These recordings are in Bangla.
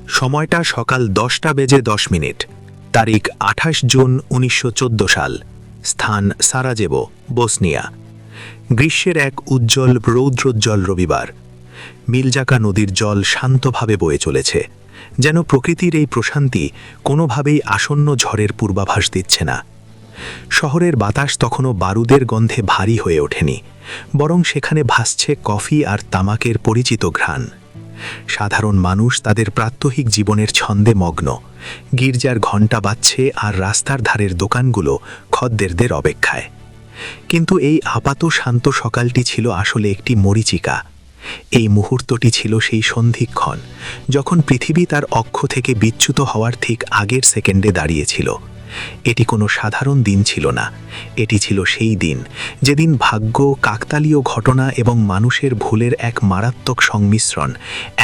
সময়টা সকাল 10:10 তারিখ 28 জুন 1914 সাল। স্থান সারাজেভো, বসনিয়া। গ্রীষ্মের এক উজ্জ্বল রৌদ্রোজ্জ্বল রবিবার। মিলজাকা নদীর জল শান্তভাবে বয়ে চলেছে, যেন প্রকৃতির এই প্রশান্তি কোনোভাবেই আসন্ন ঝড়ের পূর্বাভাস দিচ্ছে না। শহরের বাতাস তখনও বারুদের গন্ধে ভারী হয়ে ওঠেনি, বরং সেখানে ভাসছে কফি আর তামাকের পরিচিত ঘ্রাণ। সাধারণ মানুষ তাদের প্রাত্যহিক জীবনের ছন্দে মগ্ন। গির্জার ঘণ্টা বাজছে আর রাস্তার ধারের দোকানগুলো খদ্দেরদের অপেক্ষায়। কিন্তু এই আপাত শান্ত সকালটি ছিল আসলে একটি মরীচিকা। এই মুহূর্তটি ছিল সেই সন্ধিক্ষণ যখন পৃথিবী তার অক্ষ থেকে বিচ্যুত হওয়ার ঠিক আগের সেকেন্ডে দাঁড়িয়েছিল। এটি কোনো সাধারণ দিন ছিল না, এটি ছিল সেই দিন যেদিন ভাগ্য, কাকতালীয় ঘটনা এবং মানুষের ভুলের এক মারাত্মক সংমিশ্রণ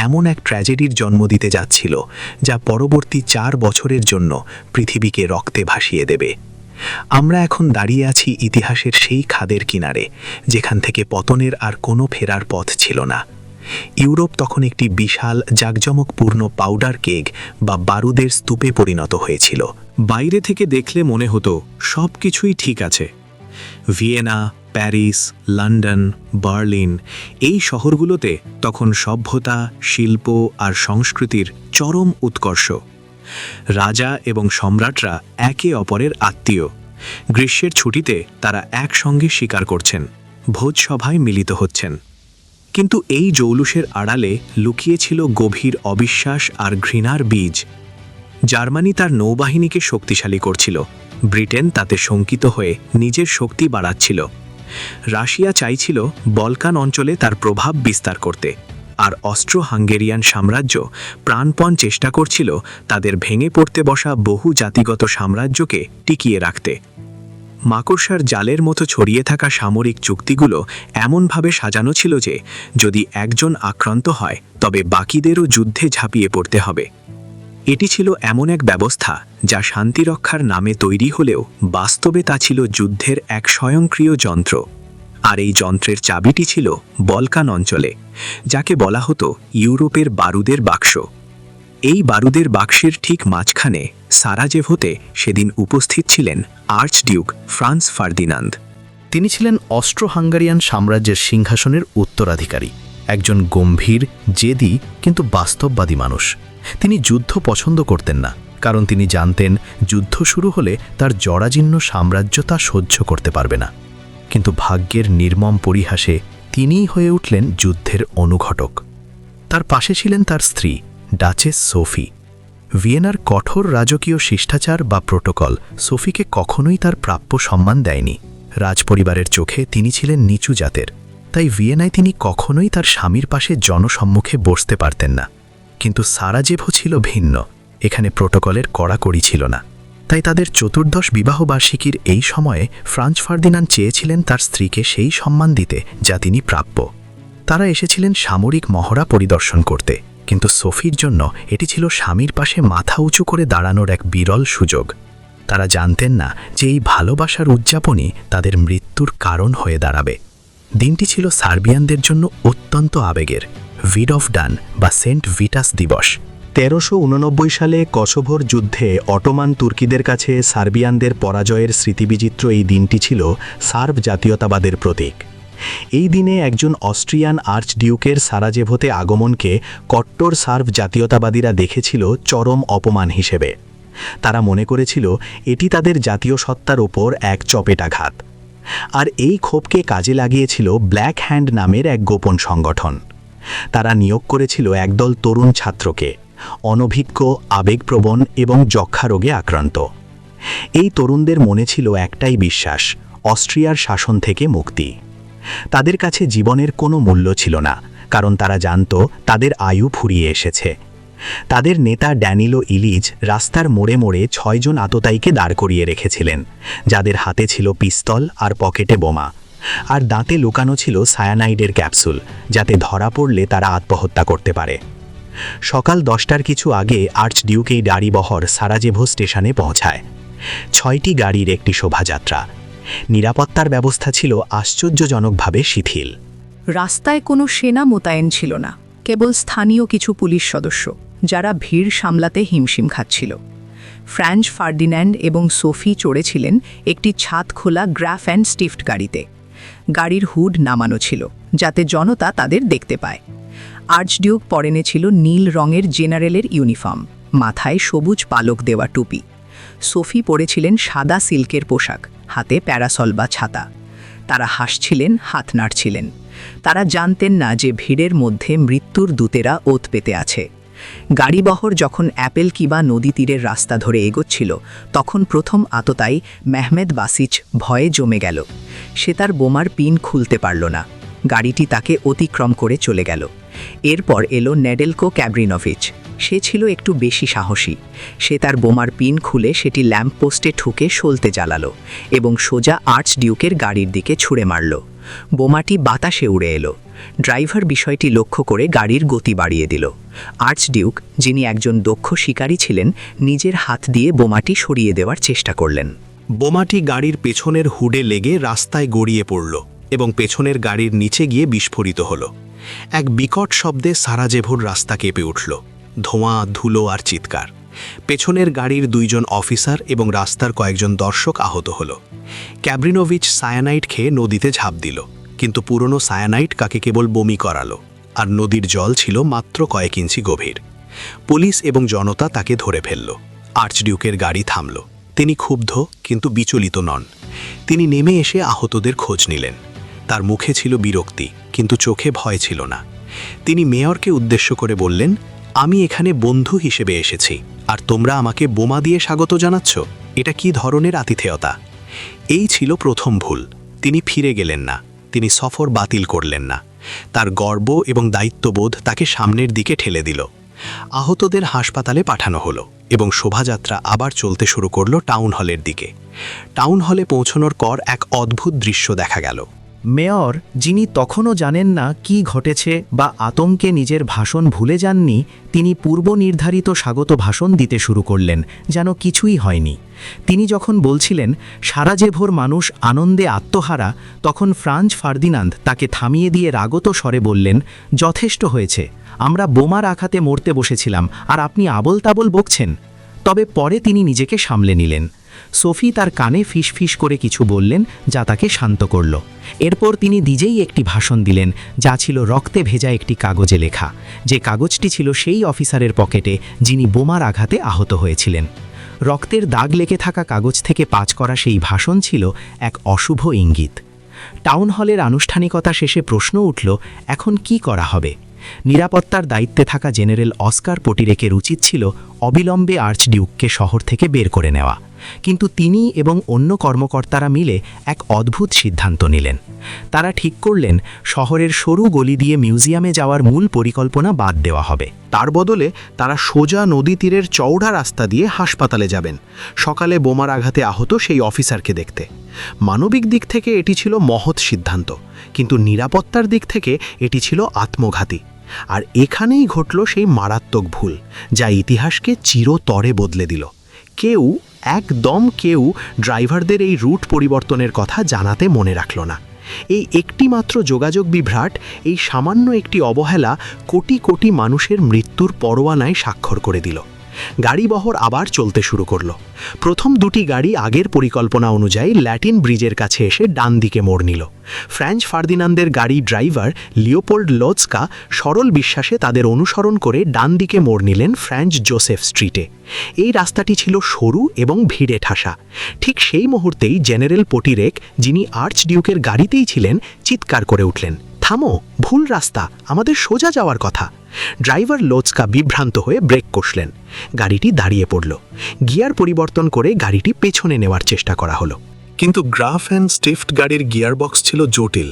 এমন এক ট্র্যাজেডির জন্ম দিতে যাচ্ছিল যা পরবর্তী 4 বছরের জন্য পৃথিবীকে রক্তে ভাসিয়ে দেবে। আমরা এখন দাঁড়িয়ে আছি ইতিহাসের সেই খাদের কিনারে, যেখান থেকে পতনের আর কোনো ফেরার পথ ছিল না। ইউরোপ তখন একটি বিশাল জাঁকজমকপূর্ণ পাউডার কেগ বা বারুদের স্তূপে পরিণত হয়েছিল। বাইরে থেকে দেখলে মনে হতো সব কিছুই ঠিক আছে। ভিয়েনা, প্যারিস, লন্ডন, বার্লিন, এই শহরগুলোতে তখন সভ্যতা, শিল্প আর সংস্কৃতির চরম উৎকর্ষ। রাজা এবং সম্রাটরা একে অপরের আত্মীয়। গ্রীষ্মের ছুটিতে তারা একসঙ্গে শিকার করছেন, ভোজসভায় মিলিত হচ্ছেন। কিন্তু এই জৌলুসের আড়ালে লুকিয়েছিল গভীর অবিশ্বাস আর ঘৃণার বীজ। জার্মানি তার নৌবাহিনীকে শক্তিশালী করছিল, ব্রিটেন তাতে শঙ্কিত হয়ে নিজের শক্তি বাড়াচ্ছিল। রাশিয়া চাইছিল বলকান অঞ্চলে তার প্রভাব বিস্তার করতে, আর অস্ট্রো হাঙ্গেরিয়ান সাম্রাজ্য প্রাণপণ চেষ্টা করছিল তাদের ভেঙে পড়তে বসা বহু জাতিগত সাম্রাজ্যকে টিকিয়ে রাখতে। মাকড়সার জালের মতো ছড়িয়ে থাকা সামরিক চুক্তিগুলো এমনভাবে সাজানো ছিল যে যদি একজন আক্রান্ত হয় তবে বাকিদেরও যুদ্ধে ঝাঁপিয়ে পড়তে হবে। এটি ছিল এমন এক ব্যবস্থা যা শান্তিরক্ষার নামে তৈরি হলেও বাস্তবে তা ছিল যুদ্ধের এক স্বয়ংক্রিয় যন্ত্র। আর এই যন্ত্রের চাবিটি ছিল বলকান অঞ্চলে, যাকে বলা হতো ইউরোপের বারুদের বাক্স। এই বারুদের বাক্সের ঠিক মাঝখানে সারাজেভোতে সেদিন উপস্থিত ছিলেন আর্চডিউক ফ্রান্স ফার্দিনান্দ। তিনি ছিলেন অস্ট্রো হাঙ্গেরিয়ান সাম্রাজ্যের সিংহাসনের উত্তরাধিকারী, একজন গম্ভীর, জেদি কিন্তু বাস্তববাদী মানুষ। তিনি যুদ্ধ পছন্দ করতেন না, কারণ তিনি জানতেন যুদ্ধ শুরু হলে তার জরাজীর্ণ সাম্রাজ্য তা সহ্য করতে পারবে না। কিন্তু ভাগ্যের নির্মম পরিহাসে তিনিই হয়ে উঠলেন যুদ্ধের অনুঘটক। তার পাশে ছিলেন তার স্ত্রী ডাচেস সোফি। ভিয়েনার কঠোর রাজকীয় শিষ্টাচার বা প্রোটোকল সোফিকে কখনোই তার প্রাপ্য সম্মান দেয়নি। রাজপরিবারের চোখে তিনি ছিলেন নিচু জাতের, তাই ভিয়েনায় তিনি কখনোই তার স্বামীর পাশে জনসম্মুখে বসতে পারতেন না। কিন্তু সারাজেভো ছিল ভিন্ন, এখানে প্রোটোকলের কড়াকড়ি ছিল না। তাই তাদের 14 বিবাহবার্ষিকীর এই সময়ে ফ্রান্স ফার্দিনান্দ চেয়েছিলেন তার স্ত্রীকে সেই সম্মান দিতে যা তিনি প্রাপ্য। তারা এসেছিলেন সামরিক মহড়া পরিদর্শন করতে, কিন্তু সোফির জন্য এটি ছিল স্বামীর পাশে মাথা উঁচু করে দাঁড়ানোর এক বিরল সুযোগ। তারা জানতেন না যে এই ভালোবাসার উদযাপনই তাদের মৃত্যুর কারণ হয়ে দাঁড়াবে। দিনটি ছিল সার্বিয়ানদের জন্য অত্যন্ত আবেগের, ভিড অফ ডান বা সেন্ট ভিটাস দিবস। 1389 সালে কসোভোর যুদ্ধে অটোমান তুর্কিদের কাছে সার্বিয়ানদের পরাজয়ের স্মৃতিবিচিত্র এই দিনটি ছিল সার্ব জাতীয়তাবাদের প্রতীক। এই দিনে একজন অস্ট্রিয়ান আর্চডিউকের সারাজেভোতে আগমনকে কট্টর সার্ব জাতীয়তাবাদীরা দেখেছিল চরম অপমান হিসেবে। তারা মনে করেছিল এটি তাদের জাতীয় সত্তার ওপর এক চপেটাঘাত। আর এই ক্ষোভকে কাজে লাগিয়েছিল ব্ল্যাক হ্যান্ড নামের এক গোপন সংগঠন। তারা নিয়োগ করেছিল একদল তরুণ ছাত্রকে, অনভিজ্ঞ, আবেগপ্রবণ এবং যক্ষা রোগে আক্রান্ত। এই তরুণদের মনে ছিল একটাই বিশ্বাস, অস্ট্রিয়ার শাসন থেকে মুক্তি। তাদের কাছে জীবনের কোনো মূল্য ছিল না, কারণ তারা জানত তাদের আয়ু ফুরিয়ে এসেছে। তাদের নেতা ড্যানিলো ইলিচ রাস্তার মোড়ে মোড়ে 6 জন আততায়ীকে দাঁড় করিয়ে রেখেছিলেন, যাদের হাতে ছিল পিস্তল আর পকেটে বোমা, আর দাঁতে লুকানো ছিল সায়ানাইডের ক্যাপসুল, যাতে ধরা পড়লে তারা আত্মহত্যা করতে পারে। সকাল 10টার কিছু আগে আর্চডিউক এই গাড়িবহর সারাজেভো স্টেশনে পৌঁছায়। 6টি গাড়ির একটি শোভাযাত্রা। নিরাপত্তার ব্যবস্থা ছিল আশ্চর্যজনকভাবে শিথিল। রাস্তায় কোনো সেনা মোতায়েন ছিল না, কেবল স্থানীয় কিছু পুলিশ সদস্য, যারা ভিড় সামলাতে হিমশিম খাচ্ছিল। ফ্রাঞ্জ ফার্দিন্যান্ড এবং সোফি চড়েছিলেন একটি ছাদ খোলা গ্রাফ অ্যান্ড স্টিফট গাড়িতে। গাড়ির হুড নামানো ছিল যাতে জনতা তাদের দেখতে পায়। আর্চডিউক পরনে ছিল নীল রঙের জেনারেলের ইউনিফর্ম, মাথায় সবুজ পালক দেওয়া টুপি। সোফি পরেছিলেন সাদা সিল্কের পোশাক, হাতে প্যারাসল বা ছাতা। তারা হাসছিলেন, হাত নাড়ছিলেন। তারা জানতেন না যে ভিড়ের মধ্যে মৃত্যুর দূতেরা ওত পেতে আছে। গাড়িবহর যখন অ্যাপেল কিবা নদী তীরের রাস্তা ধরে এগোচ্ছিল, তখন প্রথম আততায়ী মেহমেদ বাসিচ ভয়ে জমে গেল। সে তার বোমার পিন খুলতে পারল না। গাড়িটি তাকে অতিক্রম করে চলে গেল। এরপর এলো নেডেলকো ক্যাব্রিনোভিচ। সে ছিল একটু বেশি সাহসী। সে তার বোমার পিন খুলে সেটি ল্যাম্পপোস্টে ঠুকে সলতে জ্বালালো এবং সোজা আর্চডিউকের গাড়ির দিকে ছুঁড়ে মারল। বোমাটি বাতাসে উড়ে এলো। ড্রাইভার বিষয়টি লক্ষ্য করে গাড়ির গতি বাড়িয়ে দিল। আর্চডিউক, যিনি একজন দক্ষ শিকারী ছিলেন, নিজের হাত দিয়ে বোমাটি সরিয়ে দেওয়ার চেষ্টা করলেন। বোমাটি গাড়ির পেছনের হুডে লেগে রাস্তায় গড়িয়ে পড়ল এবং পেছনের গাড়ির নিচে গিয়ে বিস্ফোরিত হল। এক বিকট শব্দে সারাজেভোর রাস্তা কেঁপে উঠল, ধোঁয়া, ধুলো আর চিৎকার। পেছনের গাড়ির 2 জন অফিসার এবং রাস্তার কয়েকজন দর্শক আহত হল। ক্যাব্রিনোভিচ সায়ানাইট খেয়ে নদীতে ঝাঁপ দিল, কিন্তু পুরনো সায়ানাইট কাকে কেবল বমি করালো, আর নদীর জল ছিল মাত্র কয়েক ইঞ্চি গভীর। পুলিশ এবং জনতা তাকে ধরে ফেলল। আর্চডিউকের গাড়ি থামল। তিনি ক্ষুব্ধ কিন্তু বিচলিত নন। তিনি নেমে এসে আহতদের খোঁজ নিলেন। তার মুখে ছিল বিরক্তি, কিন্তু চোখে ভয় ছিল না। তিনি মেয়রকে উদ্দেশ্য করে বললেন, আমি এখানে বন্ধু হিসেবে এসেছি, আর তোমরা আমাকে বোমা দিয়ে স্বাগত জানাচ্ছ? এটা কি ধরনের আতিথেয়তা? এই ছিল প্রথম ভুল। তিনি ফিরে গেলেন না, তিনি সফর বাতিল করলেন না। তার গর্ব এবং দায়িত্ববোধ তাকে সামনের দিকে ঠেলে দিল। আহতদের হাসপাতালে পাঠানো হলো এবং শোভাযাত্রা আবার চলতে শুরু করলো টাউন হলের দিকে। টাউন হলে পৌঁছানোর পর এক অদ্ভুত দৃশ্য দেখা গেল। মেয়র, যিনি তখনও জানেন না কি ঘটেছে বা আতঙ্কে নিজের ভাষণ ভুলে যাননি, তিনি পূর্ব নির্ধারিত স্বাগত ভাষণ দিতে শুরু করলেন, যেন কিছুই হয়নি। তিনি যখন বলছিলেন সারাজেভোর মানুষ আনন্দে আত্মহারা, তখন ফ্রাঞ্জ ফার্দিনান্দ তাকে থামিয়ে দিয়ে রাগত স্বরে বললেন, যথেষ্ট হয়েছে, আমরা বোমার আঘাতে মরতে বসেছিলাম আর আপনি আবল তাবল বকছেন। তবে পরে তিনি নিজেকে সামলে নিলেন। সোফি তার কানে ফিসফিস করে কিছু বললেন, যা তাকে শান্ত করল। এরপর তিনি নিজেই একটি ভাষণ দিলেন, যা ছিল রক্তে ভেজা একটি কাগজে লেখা, যে কাগজটি ছিল সেই অফিসারের পকেটে যিনি বোমার আঘাতে আহত হয়েছিলেন। রক্তের দাগ লেগে থাকা কাগজ থেকে পাঁচ করা সেই ভাষণ ছিল এক অশুভ ইঙ্গিত। টাউন হলের আনুষ্ঠানিকতা শেষে প্রশ্ন উঠল, এখন কি করা হবে? নিরাপত্তার দায়িত্বে থাকা জেনারেল অস্কার পোটিরেকের উচিত ছিল অবিলম্বে আর্চডিউককে শহর থেকে বের করে নেওয়া, কিন্তু তিনি এবং অন্য কর্মকর্তারা মিলে এক অদ্ভুত সিদ্ধান্ত নিলেন। তারা ঠিক করলেন শহরের সরু গলি দিয়ে মিউজিয়ামে যাওয়ার মূল পরিকল্পনা বাদ দেওয়া হবে। তার বদলে তারা সোজা নদী তীরের চওড়া রাস্তা দিয়ে হাসপাতালে যাবেন, সকালে বোমার আঘাতে আহত সেই অফিসারকে দেখতে। মানবিক দিক থেকে এটি ছিল মহৎ সিদ্ধান্ত, কিন্তু নিরাপত্তার দিক থেকে এটি ছিল আত্মঘাতী। আর এখানেই ঘটল সেই মারাত্মক ভুল, যা ইতিহাসকে চিরতরে বদলে দিল। কেউ ড্রাইভারদের এই রুট পরিবর্তনের কথা জানাতে মনে রাখল না। এই একটি মাত্র যোগাযোগ বিভ্রাট, এই সামান্য একটি অবহেলা কোটি কোটি মানুষের মৃত্যুর পরোয়ানায় স্বাক্ষর করে দিল। গাড়িবহর আবার চলতে শুরু করল। প্রথম 2টি গাড়ি আগের পরিকল্পনা অনুযায়ী ল্যাটিন ব্রিজের কাছে এসে ডান দিকে মোড় নিল। ফ্রাঞ্জ ফার্দিনান্দের গাড়ি ড্রাইভার লিওপোল্ড লোৎস্কা সরল বিশ্বাসে তাদের অনুসরণ করে ডান দিকে মোড় নিলেন ফ্রাঞ্জ জোসেফ স্ট্রিটে। এই রাস্তাটি ছিল সরু এবং ভিড়ে ঠাসা। ঠিক সেই মুহূর্তেই জেনারেল পোটিরেক, যিনি আর্চডিউকের গাড়িতেই ছিলেন, চিৎকার করে উঠলেন, থামো, ভুল রাস্তা, আমাদের সোজা যাওয়ার কথা। ড্রাইভার লোৎস্কা বিভ্রান্ত হয়ে ব্রেক কষলেন। গাড়িটি দাঁড়িয়ে পড়ল। গিয়ার পরিবর্তন করে গাড়িটি পেছনে নেওয়ার চেষ্টা করা হলো, কিন্তু গ্রাফ অ্যান্ড স্টিফট গাড়ির গিয়ারবক্স ছিল জটিল।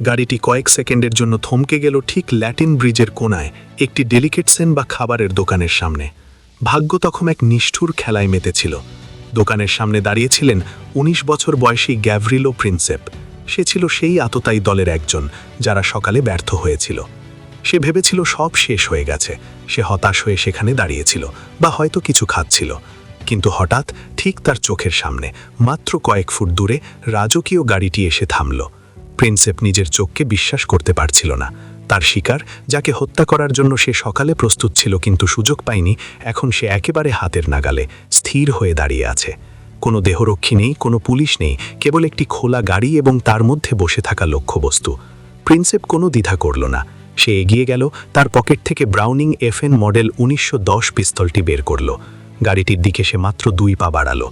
গাড়িটি কয়েক সেকেন্ডের জন্য থমকে গেল ঠিক ল্যাটিন ব্রিজের কোনায় একটি ডেলিকেটসেন বা খাবারের দোকানের সামনে। ভাগ্য তখন এক নিষ্ঠুর খেলায় মেতেছিল। দোকানের সামনে দাঁড়িয়েছিলেন 19 বছর বয়সী গ্যাভরিলো প্রিন্সেপ। সে ছিল সেই আততায়ী দলের একজন যারা সকালে ব্যর্থ হয়েছিল। সে ভেবেছিল সব শেষ হয়ে গেছে। সে হতাশ হয়ে সেখানে দাঁড়িয়েছিল, বা হয়তো কিছু খাচ্ছিল। কিন্তু হঠাৎ ঠিক তার চোখের সামনে, মাত্র কয়েক ফুট দূরে, রাজকীয় গাড়িটি এসে থামল। প্রিন্সেপ নিজের চোখকে বিশ্বাস করতে পারছিল না। তার শিকার, যাকে হত্যা করার জন্য সে সকালে প্রস্তুত ছিল কিন্তু সুযোগ পায়নি, এখন সে একেবারে হাতের নাগালে স্থির হয়ে দাঁড়িয়ে আছে। কোনো দেহরক্ষী নেই, কোনো পুলিশ নেই, কেবল একটি খোলা গাড়ি এবং তার মধ্যে বসে থাকা লক্ষ্যবস্তু। প্রিন্সেপ কোনো দ্বিধা করল না। সে এগিয়ে গেল, তার পকেট থেকে ব্রাউনিং FN মডেল 1910 পিস্তলটি বের করল। গাড়িটির দিকে সে মাত্র 2 পা বাড়ালো।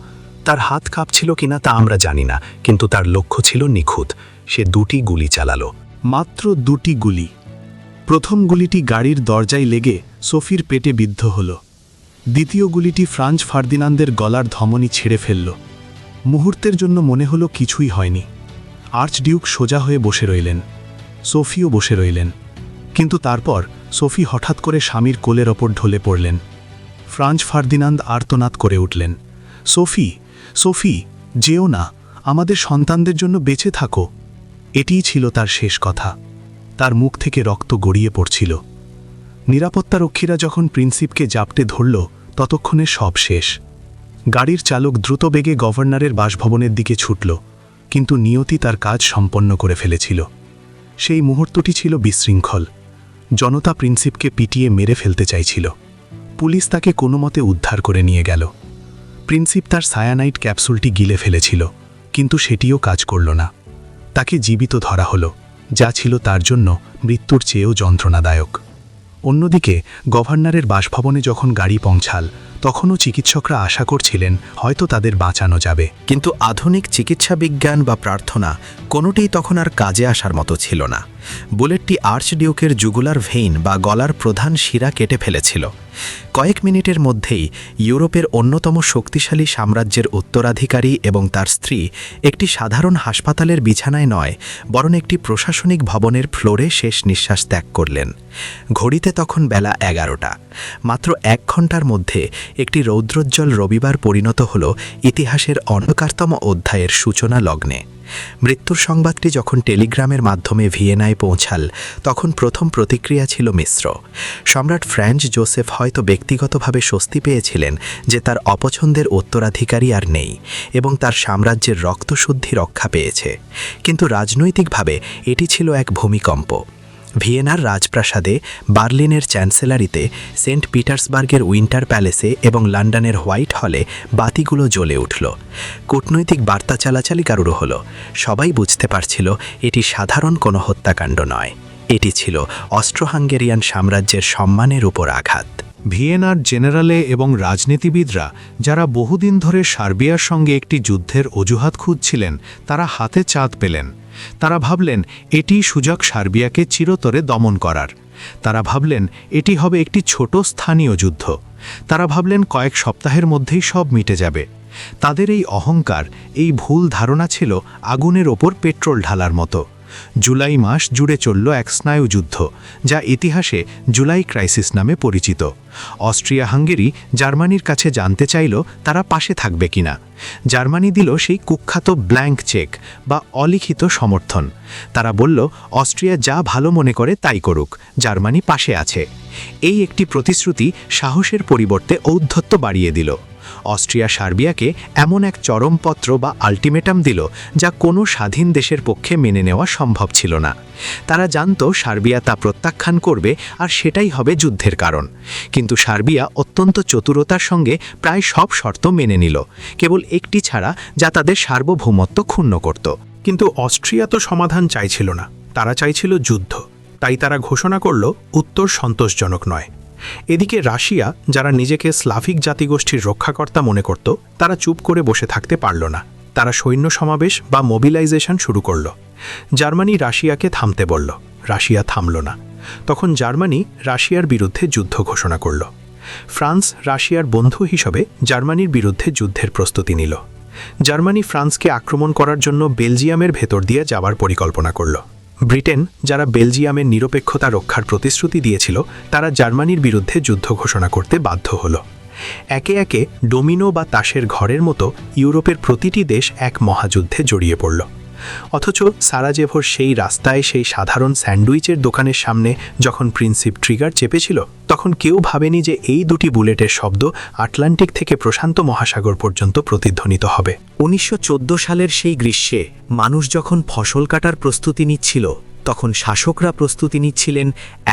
তার হাত কাঁপছিল কিনা তা আমরা জানি না, কিন্তু তার লক্ষ্য ছিল নিখুঁত। সে 2টি গুলি চালালো। মাত্র 2টি গুলি। প্রথম গুলিটি গাড়ির দরজায় লেগে সোফির পেটে বিদ্ধ হল। দ্বিতীয় গুলিটি ফ্রাঞ্জ ফার্দিনান্দের গলার ধমনী ছিঁড়ে ফেলল। মুহূর্তের জন্য মনে হলো কিছুই হয়নি। আর্চডিউক সোজা হয়ে বসে রইলেন, সোফিও বসে রইলেন। কিন্তু তারপর সোফি হঠাৎ করে স্বামীর কোলের ওপর ঢলে পড়লেন। ফ্রাঞ্জ ফার্দিনান্দ আর্তনাদ করে উঠলেন, সোফি, সোফি, যেও না, আমাদের সন্তানদের জন্য বেঁচে থাকো। এটিই ছিল তার শেষ কথা। তার মুখ থেকে রক্ত গড়িয়ে পড়ছিল। নিরাপত্তারক্ষীরা যখন প্রিন্সিপকে জাপটে ধরল, ততক্ষণে সব শেষ। গাড়ির চালক দ্রুত বেগে গভর্নরের বাসভবনের দিকে ছুটল, কিন্তু নিয়তি তার কাজ সম্পন্ন করে ফেলেছিল। সেই মুহূর্তটি ছিল বিশৃঙ্খল। জনতা প্রিন্সিপকে পিটিয়ে মেরে ফেলতে চাইছিল। পুলিশ তাকে কোনো মতে উদ্ধার করে নিয়ে গেল। প্রিন্সিপ তার সায়ানাইট ক্যাপসুলটি গিলে ফেলেছিল, কিন্তু সেটিও কাজ করল না। তাকে জীবিত ধরা হলো, যা ছিল তার জন্য মৃত্যুর চেয়েও যন্ত্রণাদায়ক। অন্যদিকে গভর্নরের বাসভবনে যখন গাড়ি পৌঁছাল, তখনও চিকিৎসকরা আশা করছিলেন হয়তো তাদের বাঁচানো যাবে। কিন্তু আধুনিক চিকিৎসা বিজ্ঞান বা প্রার্থনা কোনোটিই তখন আর কাজে আসার মতো ছিল না। বুলেটটি আর্চডিউকের জুগুলার ভেইন বা গলার প্রধান শিরা কেটে ফেলেছিল। কয়েক মিনিটের মধ্যেই ইউরোপের অন্যতম শক্তিশালী সাম্রাজ্যের উত্তরাধিকারী এবং তার স্ত্রী একটি সাধারণ হাসপাতালের বিছানায় নয়, বরং একটি প্রশাসনিক ভবনের ফ্লোরে শেষ নিঃশ্বাস ত্যাগ করলেন। ঘড়িতে তখন বেলা 11টা। মাত্র 1 ঘন্টার মধ্যে একটি রৌদ্রোজ্জ্বল রবিবার পরিণত হল ইতিহাসের অন্ধকারতম অধ্যায়ের সূচনা লগ্নে। মৃত্যুর সংবাদটি যখন টেলিগ্রামের মাধ্যমে ভিয়েনায় পৌঁছাল, তখন প্রথম প্রতিক্রিয়া ছিল মিশ্র। সম্রাট ফ্রাঞ্জ জোসেফ হয়তো ব্যক্তিগতভাবে স্বস্তি পেয়েছিলেন যে তার অপছন্দের উত্তরাধিকারী আর নেই এবং তার সাম্রাজ্যের রক্তশুদ্ধি রক্ষা পেয়েছে, কিন্তু রাজনৈতিকভাবে এটি ছিল এক ভূমিকম্প। ভিয়েনার রাজপ্রাসাদে, বার্লিনের চ্যান্সেলারিতে, সেন্ট পিটার্সবার্গের উইন্টার প্যালেসে এবং লন্ডনের হোয়াইট হলে বাতিগুলো জ্বলে উঠল। কূটনৈতিক বার্তা চালাচালি কারুর হলো। সবাই বুঝতে পারছিল এটি সাধারণ কোনো হত্যাকাণ্ড নয়, এটি ছিল অস্ট্রো হাঙ্গেরিয়ান সাম্রাজ্যের সম্মানের উপর আঘাত। ভিয়েনার জেনারেলে এবং রাজনীতিবিদরা, যারা বহুদিন ধরে সার্বিয়ার সঙ্গে একটি যুদ্ধের অজুহাত খুঁজছিলেন, তারা হাতে চাঁদ পেলেন। তারা ভাবলেন এটি সুযোগ সার্বিয়াকে চিরতরে দমন করার। তারা ভাবলেন এটি হবে একটি ছোট স্থানীয় যুদ্ধ। তারা ভাবলেন কয়েক সপ্তাহের মধ্যেই সব মিটে যাবে। তাদের এই অহংকার, এই ভুল ধারণা ছিল আগুনের ওপর পেট্রোল ঢালার মতো। জুলাই মাস জুড়ে চলল এক স্নায়ুযুদ্ধ, যা ইতিহাসে জুলাই ক্রাইসিস নামে পরিচিত। অস্ট্রিয়া হাঙ্গেরি জার্মানির কাছে জানতে চাইল তারা পাশে থাকবে কিনা। জার্মানি দিল সেই কুখ্যাত ব্ল্যাঙ্ক চেক বা অলিখিত সমর্থন। তারা বলল অস্ট্রিয়া যা ভালো মনে করে তাই করুক, জার্মানি পাশে আছে। এই একটি প্রতিশ্রুতি সাহসের পরিবর্তে ঔদ্ধত্য বাড়িয়ে দিল। অস্ট্রিয়া সার্বিয়াকে এমন এক চরমপত্র বা আল্টিমেটাম দিল যা কোনো স্বাধীন দেশের পক্ষে মেনে নেওয়া সম্ভব ছিল না। তারা জানত সার্বিয়া তা প্রত্যাখ্যান করবে আর সেটাই হবে যুদ্ধের কারণ। কিন্তু সার্বিয়া অত্যন্ত চতুরতার সঙ্গে প্রায় সব শর্ত মেনে নিল, কেবল একটি ছাড়া, যা তাদের সার্বভৌমত্ব ক্ষুণ্ণ করত। কিন্তু অস্ট্রিয়া তো সমাধান চাইছিল না, তারা চাইছিল যুদ্ধ। তাই তারা ঘোষণা করল উত্তর সন্তোষজনক নয়। এদিকে রাশিয়া, যারা নিজেকে স্লাভিক জাতিগোষ্ঠীর রক্ষাকর্তা মনে করত, তারা চুপ করে বসে থাকতে পারল না। তারা সৈন্য সমাবেশ বা মোবিলাইজেশন শুরু করল। জার্মানি রাশিয়াকে থামতে বলল, রাশিয়া থামল না। তখন জার্মানি রাশিয়ার বিরুদ্ধে যুদ্ধ ঘোষণা করল। ফ্রান্স রাশিয়ার বন্ধু হিসেবে জার্মানির বিরুদ্ধে যুদ্ধের প্রস্তুতি নিল। জার্মানি ফ্রান্সকে আক্রমণ করার জন্য বেলজিয়ামের ভেতর দিয়ে যাবার পরিকল্পনা করল। ব্রিটেন, যারা বেলজিয়ামের নিরপেক্ষতা রক্ষার প্রতিশ্রুতি দিয়েছিল, তারা জার্মানির বিরুদ্ধে যুদ্ধ ঘোষণা করতে বাধ্য হল। একে একে ডোমিনো বা তাসের ঘরের মতো ইউরোপের প্রতিটি দেশ এক মহাযুদ্ধে জড়িয়ে পড়ল। অথচ সারাজেভোর সেই রাস্তায়, সেই সাধারণ স্যান্ডউইচের দোকানের সামনে যখন প্রিন্সিপ ট্রিগার চেপেছিল, তখন কেউ ভাবেনি যে এই দুটি বুলেটের শব্দ আটলান্টিক থেকে প্রশান্ত মহাসাগর পর্যন্ত প্রতিধ্বনিত হবে। 1914 সালের সেই গ্রীষ্মে মানুষ যখন ফসল কাটার প্রস্তুতি নিচ্ছিল, তখন শাসকরা প্রস্তুতি নিচ্ছিলেন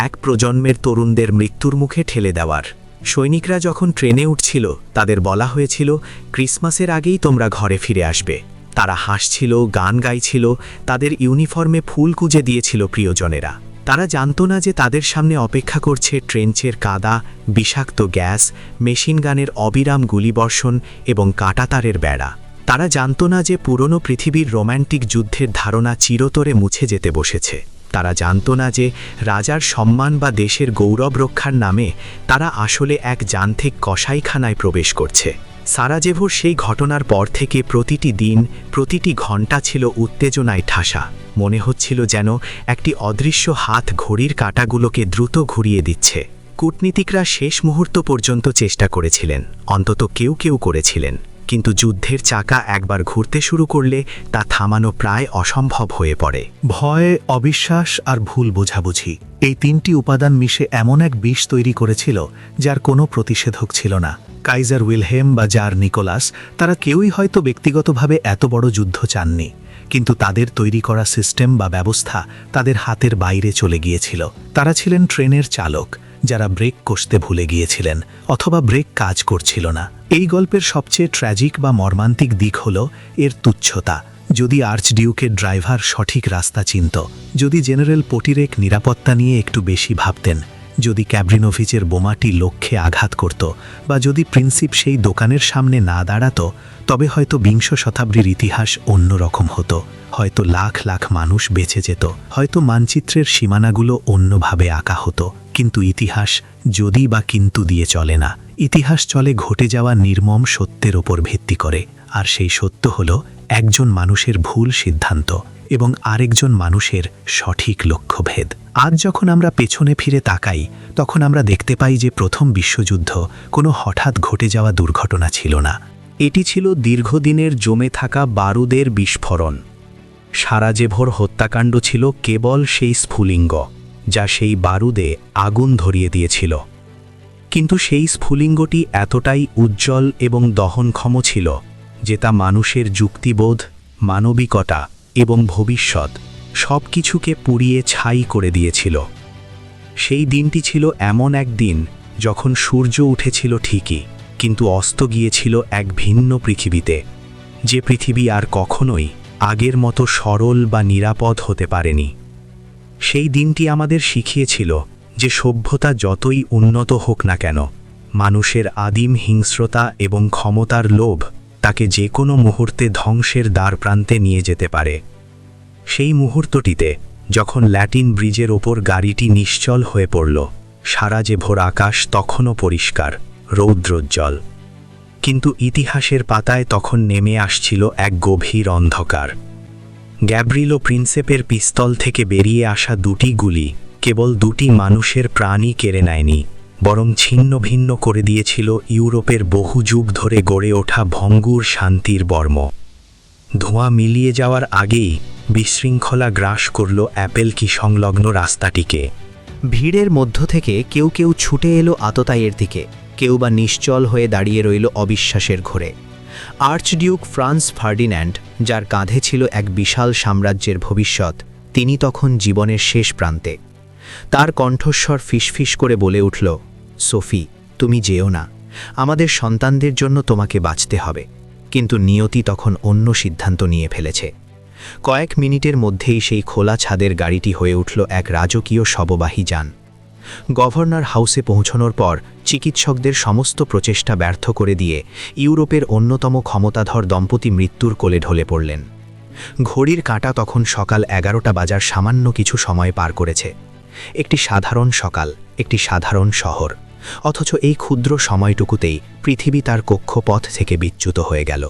এক প্রজন্মের তরুণদের মৃত্যুর মুখে ঠেলে দেওয়ার। সৈনিকরা যখন ট্রেনে উঠছিল তাদের বলা হয়েছিল, ক্রিসমাসের আগেই তোমরা ঘরে ফিরে আসবে। তারা হাসছিল, গান গাইছিল, তাদের ইউনিফর্মে ফুল কুঁজে দিয়েছিল প্রিয়জনেরা। তারা জানত না যে তাদের সামনে অপেক্ষা করছে ট্রেঞ্চের কাদা, বিষাক্ত গ্যাস, মেশিনগানের অবিরাম গুলিবর্ষণ এবং কাঁটাতারের বেড়া। তারা জানত না যে পুরনো পৃথিবীর রোম্যান্টিক যুদ্ধের ধারণা চিরতরে মুছে যেতে বসেছে। তারা জানত না যে রাজার সম্মান বা দেশের গৌরব রক্ষার নামে তারা আসলে এক যান্ত্রিক কসাইখানায় প্রবেশ করছে। সারাজেভোর সেই ঘটনার পর থেকে প্রতিটি দিন, প্রতিটি ঘণ্টা ছিল উত্তেজনায় ঠাসা। মনে হচ্ছিল যেন একটি অদৃশ্য হাত ঘড়ির কাঁটাগুলোকে দ্রুত ঘুরিয়ে দিচ্ছে। কূটনীতিকরা শেষ মুহূর্ত পর্যন্ত চেষ্টা করেছিলেন, অন্তত কেউ কেউ করেছিলেন, কিন্তু যুদ্ধের চাকা একবার ঘুরতে শুরু করলে তা থামানো প্রায় অসম্ভব হয়ে পড়ে। ভয়, অবিশ্বাস আর ভুল বোঝাবুঝি, এই তিনটি উপাদান মিশে এমন এক বিষ তৈরি করেছিল যার কোনো প্রতিষেধক ছিল না। কাইজার উইলহেম বা জার নিকোলাস, তারা কেউই হয়তো ব্যক্তিগতভাবে এত বড় যুদ্ধ চাননি, কিন্তু তাদের তৈরি করা সিস্টেম বা ব্যবস্থা তাদের হাতের বাইরে চলে গিয়েছিল। তারা ছিলেন ট্রেনের চালক যারা ব্রেক কষতে ভুলে গিয়েছিলেন, অথবা ব্রেক কাজ করছিল না। এই গল্পের সবচেয়ে ট্র্যাজিক বা মর্মান্তিক দিক হল এর তুচ্ছতা। যদি আর্চডিউকের ড্রাইভার সঠিক রাস্তা চিনত, যদি জেনারেল পোটিরেক নিরাপত্তা নিয়ে একটু বেশি ভাবতেন, যদি ক্যাব্রিনোভিচের বোমাটি লক্ষ্যে আঘাত করত, বা যদি প্রিন্সিপ সেই দোকানের সামনে না দাঁড়াতো, তবে হয়তো বিংশ শতাব্দীর ইতিহাস অন্যরকম হতো। হয়তো লাখ লাখ মানুষ বেঁচে যেত, হয়তো মানচিত্রের সীমানাগুলো অন্যভাবে আঁকা হতো। কিন্তু ইতিহাস যদি বা কিন্তু দিয়ে চলে না। ইতিহাস চলে ঘটে যাওয়া নির্মম সত্যের ওপর ভিত্তি করে, আর সেই সত্য হল একজন মানুষের ভুল সিদ্ধান্ত এবং আরেকজন মানুষের সঠিক লক্ষ্যভেদ। আজ যখন আমরা পেছনে ফিরে তাকাই, তখন আমরা দেখতে পাই যে প্রথম বিশ্বযুদ্ধ কোনো হঠাৎ ঘটে যাওয়া দুর্ঘটনা ছিল না। এটি ছিল দীর্ঘদিনের জমে থাকা বারুদের বিস্ফোরণ। সারাজেভোর হত্যাকাণ্ড ছিল কেবল সেই স্ফুলিঙ্গ যা সেই বারুদে আগুন ধরিয়ে দিয়েছিল। কিন্তু সেই স্ফুলিঙ্গটি এতটাই উজ্জ্বল এবং দহনক্ষম ছিল যে তা মানুষের যুক্তিবোধ, মানবিকতা এবং ভবিষ্যৎ সব কিছুকে পুড়িয়ে ছাই করে দিয়েছিল। সেই দিনটি ছিল এমন এক দিন যখন সূর্য উঠেছিল ঠিকই, কিন্তু অস্ত গিয়েছিল এক ভিন্ন পৃথিবীতে, যে পৃথিবী আর কখনোই আগের মতো সরল বা নিরাপদ হতে পারেনি। সেই দিনটি আমাদের শিখিয়েছিল যে সভ্যতা যতই উন্নত হোক না কেন, মানুষের আদিম হিংস্রতা এবং ক্ষমতার লোভ তাকে যে কোনো মুহূর্তে ধ্বংসের দ্বারপ্রান্তে নিয়ে যেতে পারে। সেই মুহূর্তটিতে যখন ল্যাটিন ব্রিজের ওপর গাড়িটি নিশ্চল হয়ে পড়ল, সারাজেভোর আকাশ তখনও পরিষ্কার, রৌদ্রোজ্জ্বল। কিন্তু ইতিহাসের পাতায় তখন নেমে আসছিল এক গভীর অন্ধকার। গ্যাব্রিলো প্রিন্সেপের পিস্তল থেকে বেরিয়ে আসা দুটি গুলি কেবল দুটি মানুষের প্রাণই কেড়ে নেয়নি, বরং ছিন্ন ভিন্ন করে দিয়েছিল ইউরোপের বহু যুগ ধরে গড়ে ওঠা ভঙ্গুর শান্তির বর্ম। ধোঁয়া মিলিয়ে যাওয়ার আগেই বিশৃঙ্খলা গ্রাস করল অ্যাপেলকি সংলগ্ন রাস্তাটিকে। ভিড়ের মধ্য থেকে কেউ কেউ ছুটে এলো আততায়ীর দিকে, কেউ বা নিশ্চল হয়ে দাঁড়িয়ে রইল অবিশ্বাসের ঘোরে। আর্চডিউক ফ্রান্স ফার্ডিন্যান্ড, যার কাঁধে ছিল এক বিশাল সাম্রাজ্যের ভবিষ্যৎ, তিনি তখন জীবনের শেষ প্রান্তে। তার কণ্ঠস্বর ফিসফিস করে বলে উঠল, সোফি, তুমি যেও না, আমাদের সন্তানদের জন্য তোমাকে বাঁচতে হবে। কিন্তু নিয়তি তখন অন্য সিদ্ধান্ত নিয়ে ফেলেছে। কয়েক মিনিটের মধ্যেই সেই খোলা ছাদের গাড়িটি হয়ে উঠল এক রাজকীয় শববাহী যান। গভর্নর হাউসে পৌঁছানোর পর চিকিৎসকদের সমস্ত প্রচেষ্টা ব্যর্থ করে দিয়ে ইউরোপের অন্যতম ক্ষমতাধর দম্পতি মৃত্যুর কোলে ঢলে পড়লেন। ঘড়ির কাঁটা তখন সকাল 11টা বাজার সামান্য কিছু সময় পার করেছে। একটি সাধারণ সকাল, একটি সাধারণ শহর, অথচ এই ক্ষুদ্র সময়টুকুতেই পৃথিবী তার কক্ষপথ থেকে বিচ্যুত হয়ে গেল।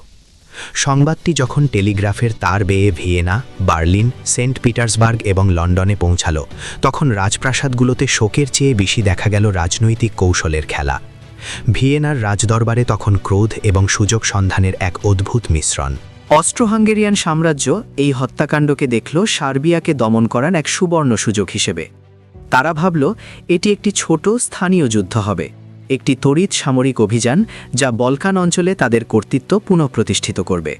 সংবাদটি যখন টেলিগ্রাফের তার বেয়ে ভিয়েনা, বার্লিন, সেন্ট পিটার্সবার্গ এবং লন্ডনে পৌঁছালো, তখন রাজপ্রাসাদগুলোতে শোকের চেয়ে বেশি দেখা গেল রাজনৈতিক কৌশলের খেলা। ভিয়েনার রাজদরবারে তখন ক্রোধ এবং সুযোগ সন্ধানের এক অদ্ভুত মিশ্রণ। অস্ট্রো হাঙ্গেরিয়ান সাম্রাজ্য এই হত্যাকাণ্ডকে দেখল সার্বিয়াকে দমন করার এক সুবর্ণ সুযোগ হিসেবে। তারা ভাবল এটি একটি ছোট স্থানীয় যুদ্ধ হবে, একটি তড়িৎ সামরিক অভিযান যা বলকান অঞ্চলে তাদের কর্তৃত্ব পুনঃপ্রতিষ্ঠিত করবে।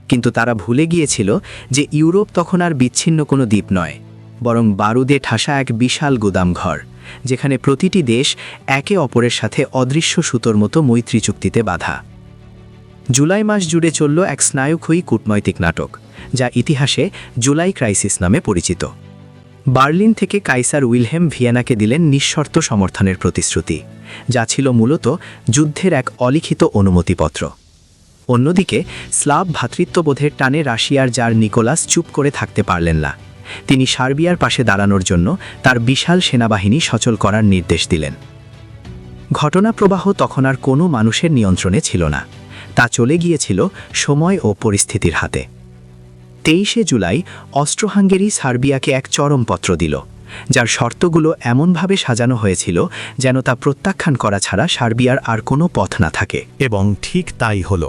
কিন্তু তারা ভুলে গিয়েছিল যে ইউরোপ তখন আর বিচ্ছিন্ন কোনো দ্বীপ নয়, বরং বারুদে ঠাসা এক বিশাল গুদামঘর, যেখানে প্রতিটি দেশ একে অপরের সাথে অদৃশ্য সুতোর মতো মৈত্রী চুক্তিতে বাঁধা। জুলাই মাস জুড়ে চলল এক স্নায়ুক্ষয়ী কূটনৈতিক নাটক, যা ইতিহাসে জুলাই ক্রাইসিস নামে পরিচিত। বার্লিন থেকে কাইসার উইলহেম ভিয়েনাকে দিলেন নিঃশর্ত সমর্থনের প্রতিশ্রুতি, যা ছিল মূলত যুদ্ধের এক অলিখিত অনুমতিপত্র। অন্যদিকে স্লাভ ভ্রাতৃত্ববোধের টানে রাশিয়ার জার নিকোলাস চুপ করে থাকতে পারলেন না। তিনি সার্বিয়ার পাশে দাঁড়ানোর জন্য তার বিশাল সেনাবাহিনী সচল করার নির্দেশ দিলেন। ঘটনাপ্রবাহ তখন আর কোনো মানুষের নিয়ন্ত্রণে ছিল না, তা চলে গিয়েছিল সময় ও পরিস্থিতির হাতে। 23শে জুলাই অস্ট্রো হাঙ্গেরি সার্বিয়াকে এক চরমপত্র দিল, যার শর্তগুলো এমনভাবে সাজানো হয়েছিল যেন তা প্রত্যাখ্যান করা ছাড়া সার্বিয়ার আর কোনো পথ না থাকে। এবং ঠিক তাই হল।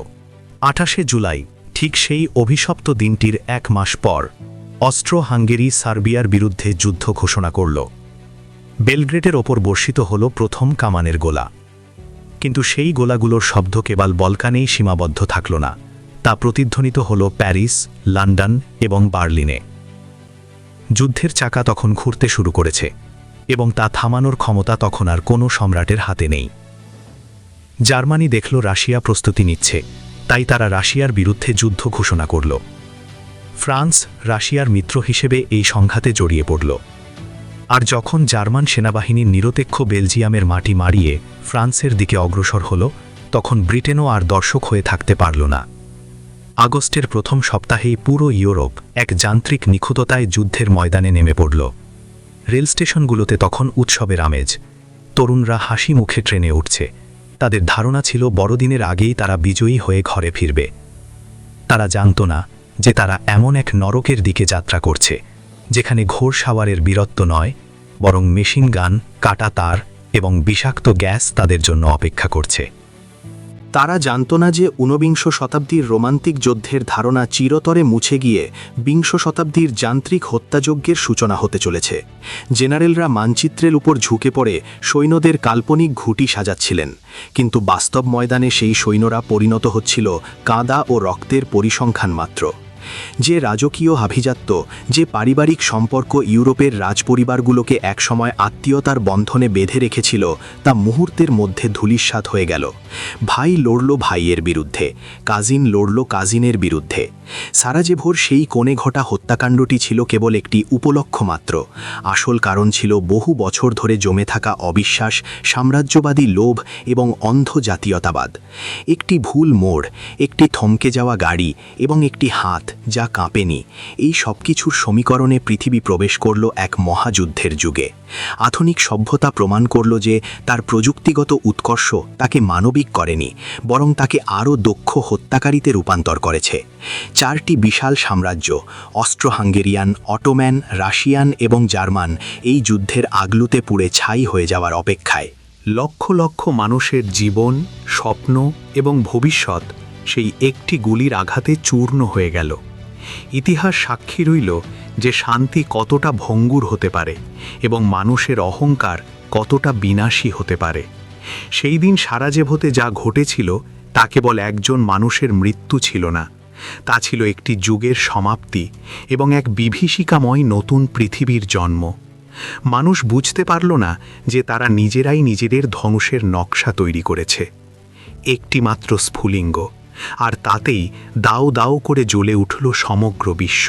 28শে জুলাই, ঠিক সেই অভিশপ্ত দিনটির 1 মাস পর, অস্ট্রো হাঙ্গেরি সার্বিয়ার বিরুদ্ধে যুদ্ধ ঘোষণা করল। বেলগ্রেডের ওপর বর্ষিত হল প্রথম কামানের গোলা। কিন্তু সেই গোলাগুলোর শব্দ কেবল বলকানেই সীমাবদ্ধ থাকল না, তা প্রতিধ্বনিত হল প্যারিস, লন্ডন এবং বার্লিনে। যুদ্ধের চাকা তখন ঘুরতে শুরু করেছে, এবং তা থামানোর ক্ষমতা তখন আর কোনো সম্রাটের হাতে নেই। জার্মানি দেখল রাশিয়া প্রস্তুতি নিচ্ছে, তাই তারা রাশিয়ার বিরুদ্ধে যুদ্ধ ঘোষণা করল। ফ্রান্স রাশিয়ার মিত্র হিসেবে এই সংঘাতে জড়িয়ে পড়ল। আর যখন জার্মান সেনাবাহিনীর নিরপেক্ষ বেলজিয়ামের মাটি মারিয়ে ফ্রান্সের দিকে অগ্রসর হল, তখন ব্রিটেনও আর দর্শক হয়ে থাকতে পারল না। আগস্টের প্রথম সপ্তাহেই পুরো ইউরোপ এক যান্ত্রিক নিখুঁততায় যুদ্ধের ময়দানে নেমে পড়ল। রেল স্টেশনগুলোতে তখন উৎসবের আমেজ। তরুণরা হাসি মুখে ট্রেনে উঠছে। তাদের ধারণা ছিল বড়দিনের আগেই তারা বিজয়ী হয়ে ঘরে ফিরবে। তারা জানত না যে তারা এমন এক নরকের দিকে যাত্রা করছে, যেখানে ঘোড়সাওয়ারের বীরত্ব নয়, বরং মেশিন গান, কাটা তার এবং বিষাক্ত গ্যাস তাদের জন্য অপেক্ষা করছে। তারা জানত না যে ঊনবিংশ শতাব্দীর রোমান্টিক যুদ্ধের ধারণা চিরতরে মুছে গিয়ে বিংশ শতাব্দীর যান্ত্রিক হত্যাযজ্ঞের সূচনা হতে চলেছে। জেনারেলরা মানচিত্রের উপর ঝুঁকে পড়ে সৈন্যদের কাল্পনিক ঘুঁটি সাজাচ্ছিলেন, কিন্তু বাস্তব ময়দানে সেই সৈন্যরা পরিণত হচ্ছিল কাঁদা ও রক্তের পরিসংখ্যান মাত্র। যে রাজকীয় আভিজাত্য, যে পারিবারিক সম্পর্ক ইউরোপের রাজপরিবারগুলোকে একসময় আত্মীয়তার বন্ধনে বেঁধে রেখেছিল, তা মুহূর্তের মধ্যে ধূলিসাৎ হয়ে গেল। ভাই লড়ল ভাইয়ের বিরুদ্ধে, কাজিন লড়ল কাজিনের বিরুদ্ধে। সারাজেভোর সেই কোণে ঘটা হত্যাকাণ্ডটি ছিল কেবল একটি উপলক্ষ মাত্র। আসল কারণ ছিল বহু বছর ধরে জমে থাকা অবিশ্বাস, সাম্রাজ্যবাদী লোভ এবং অন্ধ জাতীয়তাবাদ। একটি ভুল মোড়, একটি থমকে যাওয়া গাড়ি এবং একটি হাত যা কাঁপেনি, এই সব কিছুর সমীকরণে পৃথিবী প্রবেশ করল এক মহাযুদ্ধের যুগে। আধুনিক সভ্যতা প্রমাণ করল যে তার প্রযুক্তিগত উৎকর্ষ তাকে মানবিক করেনি, বরং তাকে আরও দক্ষ হত্যাকারীতে রূপান্তর করেছে। 4টি বিশাল সাম্রাজ্য, অস্ট্রো হাঙ্গেরিয়ান, অটোম্যান, রাশিয়ান এবং জার্মান, এই যুদ্ধের আগলুতে পুড়ে ছাই হয়ে যাওয়ার অপেক্ষায়। লক্ষ লক্ষ মানুষের জীবন, স্বপ্ন এবং ভবিষ্যৎ সেই একটি গুলির আঘাতে চূর্ণ হয়ে গেল। ইতিহাস সাক্ষী রইল যে শান্তি কতটা ভঙ্গুর হতে পারে এবং মানুষের অহংকার কতটা বিনাশী হতে পারে। সেই দিন সারাজেভোতে যা ঘটেছিল তা কেবল একজন মানুষের মৃত্যু ছিল না, তা ছিল একটি যুগের সমাপ্তি এবং এক বিভীষিকাময় নতুন পৃথিবীর জন্ম। মানুষ বুঝতে পারল না যে তারা নিজেরাই নিজেদের ধ্বংসের নকশা তৈরি করেছে। একটি মাত্র স্ফুলিঙ্গ, আর তাতেই দাউ দাউ করে জ্বলে উঠল সমগ্র বিশ্ব।